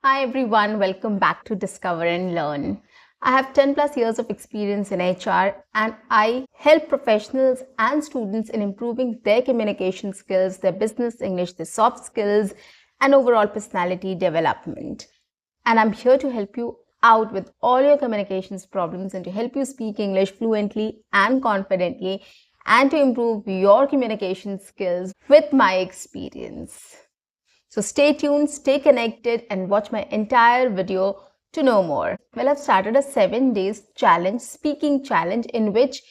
Hi everyone, welcome back to Discover and Learn. I have 10 plus years of experience in HR and I help professionals and students in improving their communication skills, their business English, their soft skills, and overall personality development. And I'm here to help you out with all your communications problems and to help you speak English fluently and confidently and to improve your communication skills with my experience. So stay tuned, stay connected and watch my entire video to know more. Well, I've started a 7 days challenge, speaking challenge, in which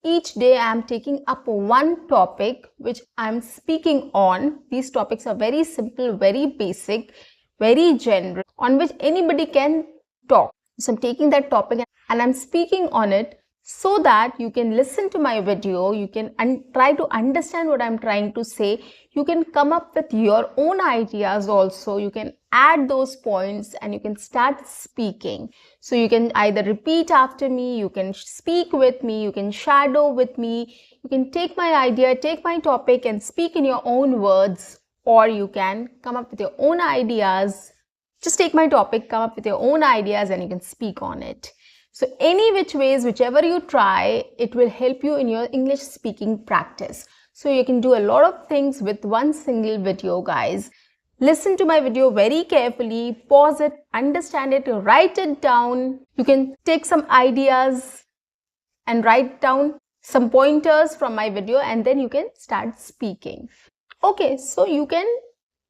each day I am taking up one topic which I'm speaking on. These topics are very simple, very basic, very general, on which anybody can talk. So I'm taking that topic and I'm speaking on it so that you can listen to my video, you can try to understand what I'm trying to say. You can come up with your own ideas also. You can add those points and you can start speaking. So you can either repeat after me, you can speak with me, you can shadow with me, you can take my idea, take my topic and speak in your own words, or you can come up with your own ideas. Just take my topic, come up with your own ideas and you can speak on it. So any which ways, whichever you try, it will help you in your English speaking practice. So you can do a lot of things with one single video, guys. Listen to my video very carefully, pause it, understand it, write it down. You can take some ideas and write down some pointers from my video and then you can start speaking. Okay, so you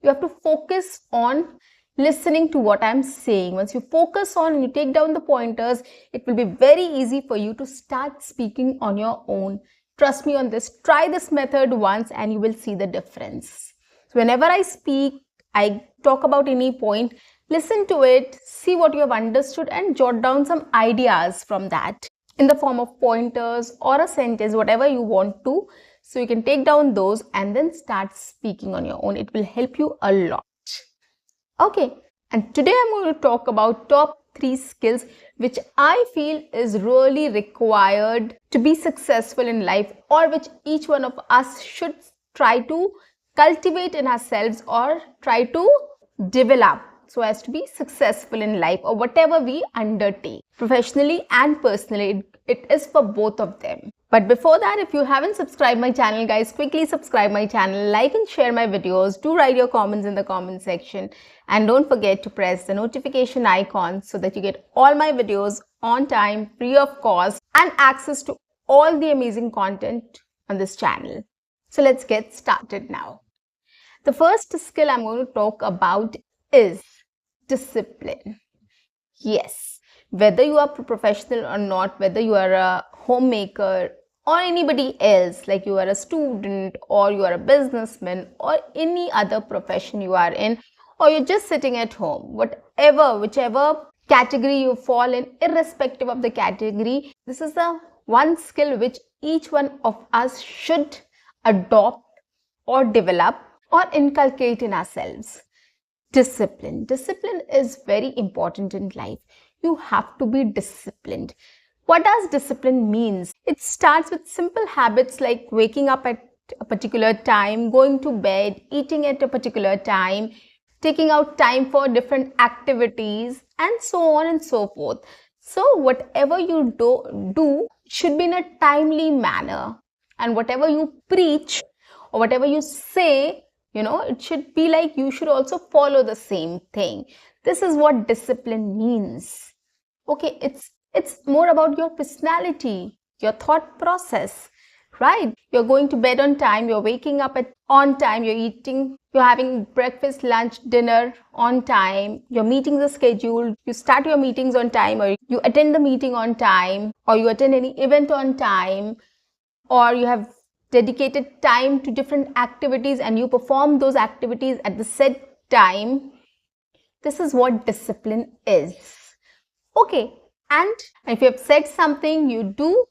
have to focus on listening to what I'm saying. Once you focus on and you take down the pointers, it will be very easy for you to start speaking on your own. Trust me on this. Try this method once and you will see the difference. So whenever I speak, I talk about any point, listen to it, see what you have understood and jot down some ideas from that in the form of pointers or a sentence, whatever you want to. So you can take down those and then start speaking on your own. It will help you a lot. Okay, and today I'm going to talk about top 3 skills which I feel is really required to be successful in life, or which each one of us should try to cultivate in ourselves or try to develop so as to be successful in life or whatever we undertake, professionally and personally. It is for both of them. But before that, if you haven't subscribed my channel, guys, quickly subscribe my channel, like and share my videos. Do write your comments in the comment section and don't forget to press the notification icon so that you get all my videos on time, free of cost, and access to all the amazing content on this channel. So let's get started now. The first skill I'm going to talk about is discipline. Yes, whether you are a professional or not, whether you are a homemaker or anybody else, like you are a student or you are a businessman or any other profession you are in, or you're just sitting at home, whichever category you fall in, irrespective of the category, this is the one skill which each one of us should adopt or develop or inculcate in ourselves. Discipline. Discipline is very important in life. You have to be disciplined. What does discipline mean? It starts with simple habits like waking up at a particular time, going to bed, eating at a particular time, taking out time for different activities, and so on and so forth. So whatever you do should be in a timely manner, and whatever you preach or whatever you say, it should be like you should also follow the same thing. This is what discipline means. Okay, it's more about your personality, your thought process, right? You're going to bed on time, you're waking up on time, you're having breakfast, lunch, dinner on time, your meetings are scheduled, you start your meetings on time, or you attend the meeting on time, or you attend any event on time, or you have dedicated time to different activities and you perform those activities at the set time. This is what discipline is. Okay, and if you have said something, you do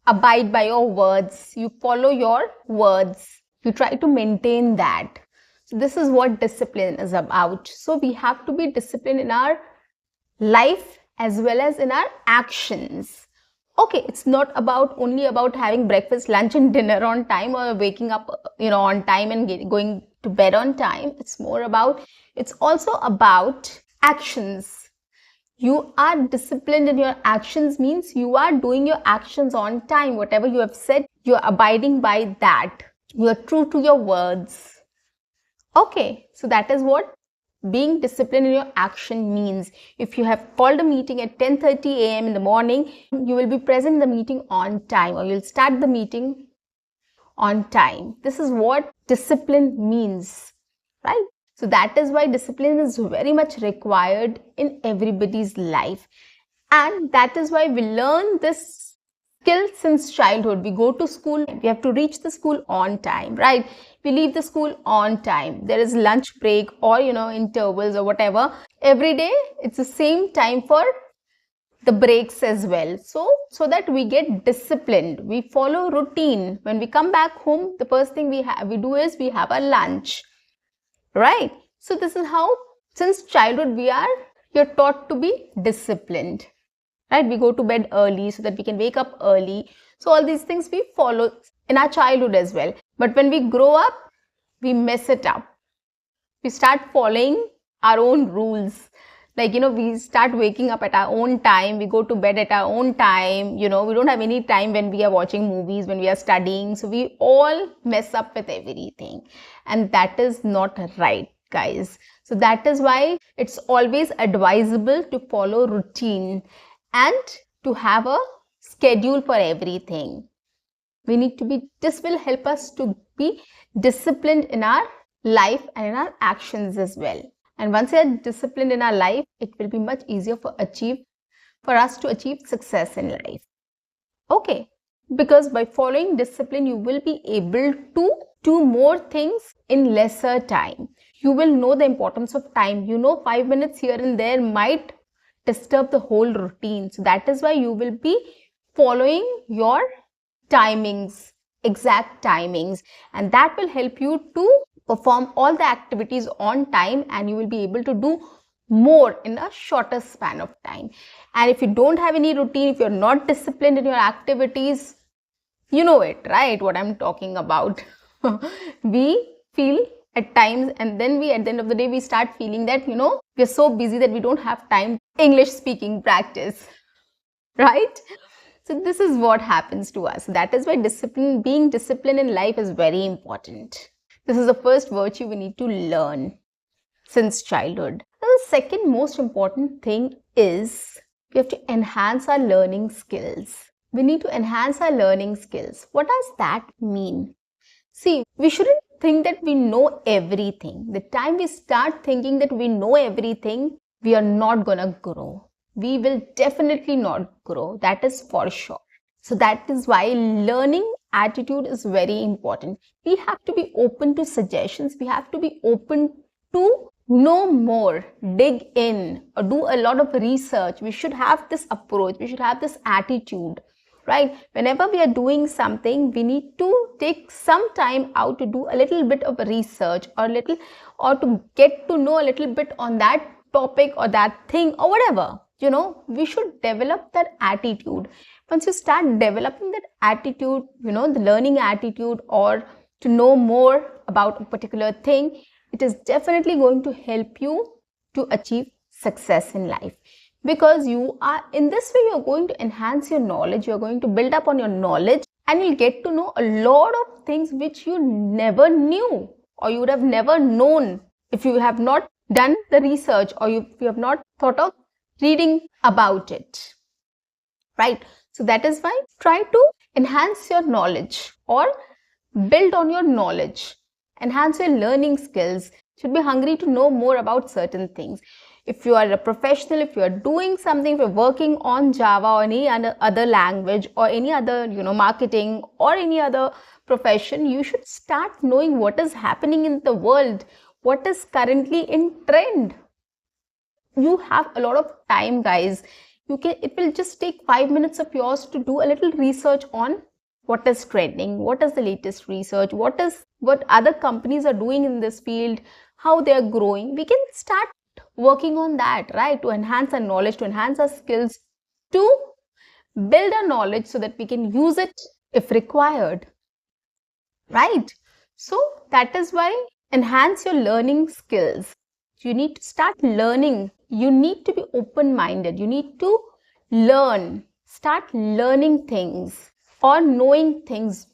abide by your words, you follow your words, you try to maintain that. So this is what discipline is about. So we have to be disciplined in our life as well as in our actions. Okay, it's not only about having breakfast, lunch and dinner on time, or waking up, on time and going to bed on time. It's also about Actions. You are disciplined in your actions means you are doing your actions on time. Whatever you have said, you are abiding by that. You are true to your words. Okay, so that is what being disciplined in your action means. If you have called a meeting at 10:30 a.m. in the morning, you will be present in the meeting on time, or you'll start the meeting on time. This is what discipline means, right? So that is why discipline is very much required in everybody's life. And that is why we learn this skill since childhood. We go to school, we have to reach the school on time, right? We leave the school on time. There is lunch break or, intervals or whatever. Every day, it's the same time for the breaks as well. So that we get disciplined. We follow routine. When we come back home, the first thing we do is we have a lunch, right? So this is how, since childhood, you're taught to be disciplined, right? We go to bed early so that we can wake up early. So all these things we follow in our childhood as well. But when we grow up, we mess it up. We start following our own rules. Like, we start waking up at our own time. We go to bed at our own time. We don't have any time when we are watching movies, when we are studying. So we all mess up with everything. And that is not right, guys. So that is why it's always advisable to follow routine and to have a schedule for everything. This will help us to be disciplined in our life and in our actions as well. And once we are disciplined in our life, it will be much easier for us to achieve success in life. Okay, because by following discipline, you will be able to do more things in lesser time. You will know the importance of time. 5 minutes here and there might disturb the whole routine. So that is why you will be following your timings, exact timings, and that will help you to perform all the activities on time, and you will be able to do more in a shorter span of time. And if you don't have any routine, if you're not disciplined in your activities, you know it, right? What I'm talking about. We feel at times, and then at the end of the day, we start feeling that, we're so busy that we don't have time English speaking practice, right? So this is what happens to us. That is why being disciplined in life is very important. This is the first virtue we need to learn since childhood. The second most important thing is we have to enhance our learning skills. We need to enhance our learning skills. What does that mean? See, we shouldn't think that we know everything. The time we start thinking that we know everything, we are not gonna grow. We will definitely not grow. That is for sure. So that is why learning attitude is very important. We have to be open to suggestions. We have to be open to know more, dig in, or do a lot of research. We should have this approach. We should have this attitude, right? Whenever we are doing something, we need to take some time out to do a little bit of research or to get to know a little bit on that topic or that thing or whatever. We should develop that attitude. Once you start developing that attitude, the learning attitude, or to know more about a particular thing, it is definitely going to help you to achieve success in life. Because in this way, you're going to enhance your knowledge, you're going to build up on your knowledge, and you'll get to know a lot of things which you never knew, or you would have never known if you have not done the research, or if you have not thought of reading about it, right? So that is why try to enhance your knowledge or build on your knowledge, enhance your learning skills. You should be hungry to know more about certain things. If you are a professional, if you are doing something, if you're working on Java or any other language or any other, marketing or any other profession, you should start knowing what is happening in the world, what is currently in trend. You have a lot of time, guys. It will just take 5 minutes of yours to do a little research on what is trending, what is the latest research, what other companies are doing in this field, how they are growing. We can start working on that, right? To enhance our knowledge, to enhance our skills, to build our knowledge so that we can use it if required, right? So that is why enhance your learning skills. You need to start learning. You need to be open-minded. You need to learn. Start learning things or knowing things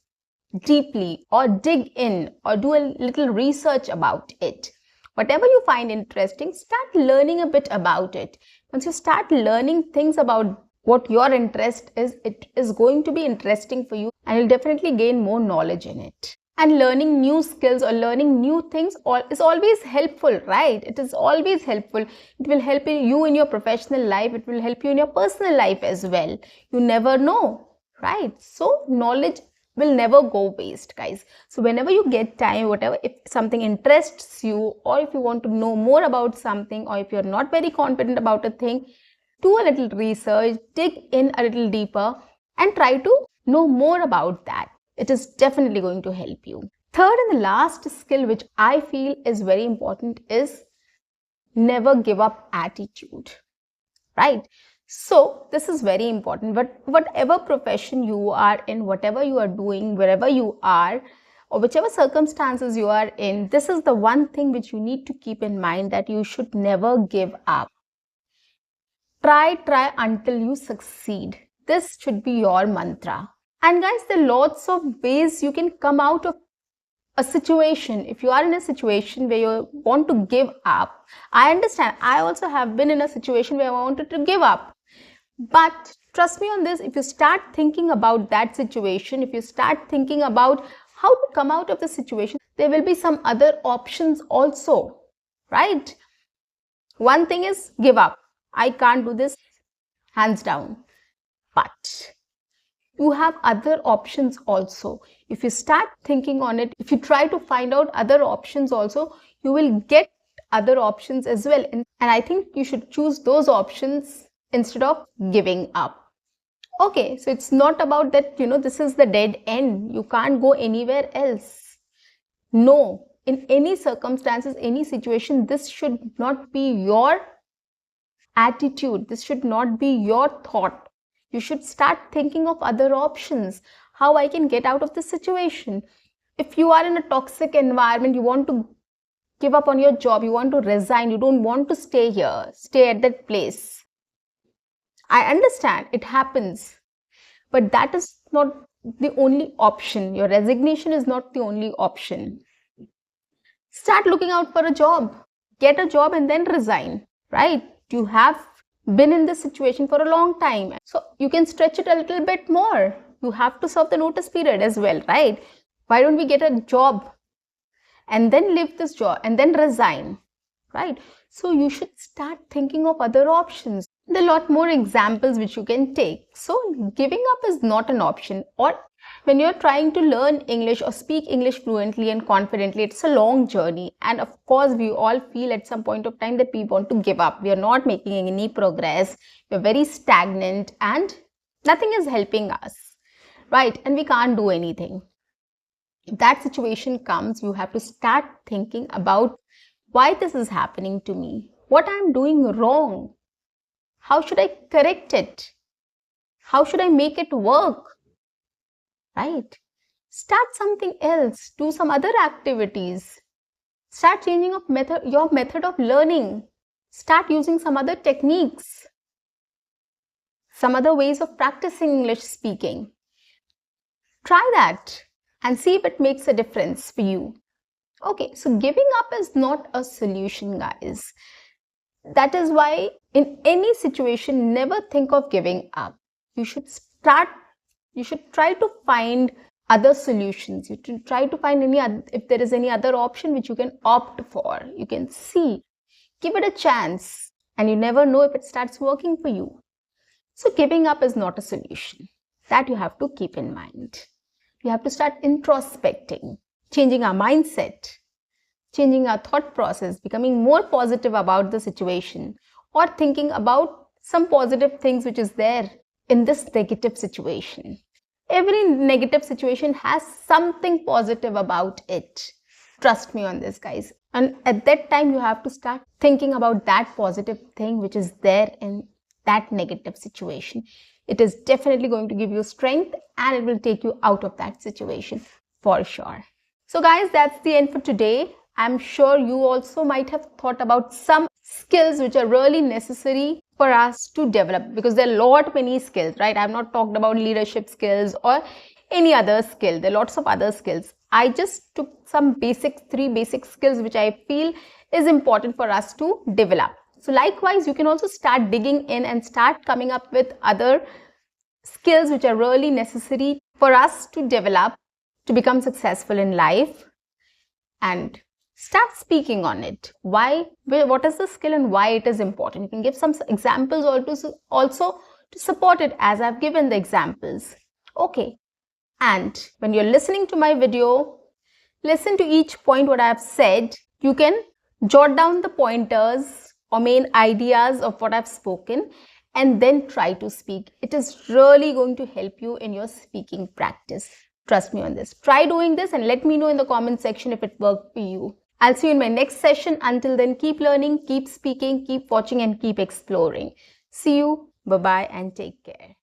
deeply, or dig in, or do a little research about it. Whatever you find interesting, start learning a bit about it. Once you start learning things about what your interest is, it is going to be interesting for you, and you'll definitely gain more knowledge in it. And learning new skills or learning new things is always helpful, right? It is always helpful. It will help you in your professional life. It will help you in your personal life as well. You never know, right? So knowledge will never go waste, guys. So whenever you get time, whatever, if something interests you, or if you want to know more about something, or if you're not very confident about a thing, do a little research, dig in a little deeper, and try to know more about that. It is definitely going to help you. Third and the last skill which I feel is very important is never give up attitude, right? So this is very important. But whatever profession you are in, whatever you are doing, wherever you are, or whichever circumstances you are in, this is the one thing which you need to keep in mind, that you should never give up. Try until you succeed. This should be your mantra. And guys, there are lots of ways you can come out of a situation. If you are in a situation where you want to give up, I understand. I also have been in a situation where I wanted to give up. But trust me on this, if you start thinking about that situation, if you start thinking about how to come out of the situation, there will be some other options also, right? One thing is give up. I can't do this, hands down. But you have other options also. If you start thinking on it, if you try to find out other options also, you will get other options as well. And I think you should choose those options instead of giving up. Okay, so it's not about that, this is the dead end. You can't go anywhere else. No, in any circumstances, any situation, this should not be your attitude. This should not be your thought. You should start thinking of other options, how I can get out of this situation. If you are in a toxic environment, you want to give up on your job, you want to resign, you don't want to stay here, stay at that place. I understand, it happens. But that is not the only option. Your resignation is not the only option. Start looking out for a job. Get a job and then resign, right? You have been in this situation for a long time, so you can stretch it a little bit more. You have to serve the notice period as well, right? Why don't we get a job and then leave this job and then resign, right? So you should start thinking of other options. There are a lot more examples which you can take. So giving up is not an option. Or when you're trying to learn English or speak English fluently and confidently, it's a long journey. And of course, we all feel at some point of time that we want to give up. We are not making any progress. We're very stagnant and nothing is helping us, right? And we can't do anything. If that situation comes, you have to start thinking about why this is happening to me, what I'm doing wrong, how should I correct it, how should I make it work, right? Start something else, do some other activities, start changing your method of learning, start using some other techniques, some other ways of practicing English speaking. Try that and see if it makes a difference for you. Okay, so giving up is not a solution, guys. That is why in any situation, never think of giving up. You should try to find other solutions. You should try to find if there is any other option which you can opt for. You can see, give it a chance, and you never know if it starts working for you. So giving up is not a solution. That you have to keep in mind. You have to start introspecting, changing our mindset, changing our thought process, becoming more positive about the situation, or thinking about some positive things which is there in this negative situation. Every negative situation has something positive about it. Trust me on this, guys. And at that time, you have to start thinking about that positive thing which is there in that negative situation. It is definitely going to give you strength and it will take you out of that situation for sure. So guys, that's the end for today. I'm sure you also might have thought about some skills which are really necessary for us to develop, because there are lot many skills, right? I've not talked about leadership skills or any other skill. There are lots of other skills. I just took some three basic skills which I feel is important for us to develop. So likewise, you can also start digging in and start coming up with other skills which are really necessary for us to develop to become successful in life, and start speaking on it. Why? What is the skill and why it is important? You can give some examples also to support it, as I've given the examples. Okay. And when you're listening to my video, listen to each point what I have said. You can jot down the pointers or main ideas of what I've spoken and then try to speak. It is really going to help you in your speaking practice. Trust me on this. Try doing this and let me know in the comment section if it worked for you. I'll see you in my next session. Until then, keep learning, keep speaking, keep watching, and keep exploring. See you. Bye-bye and take care.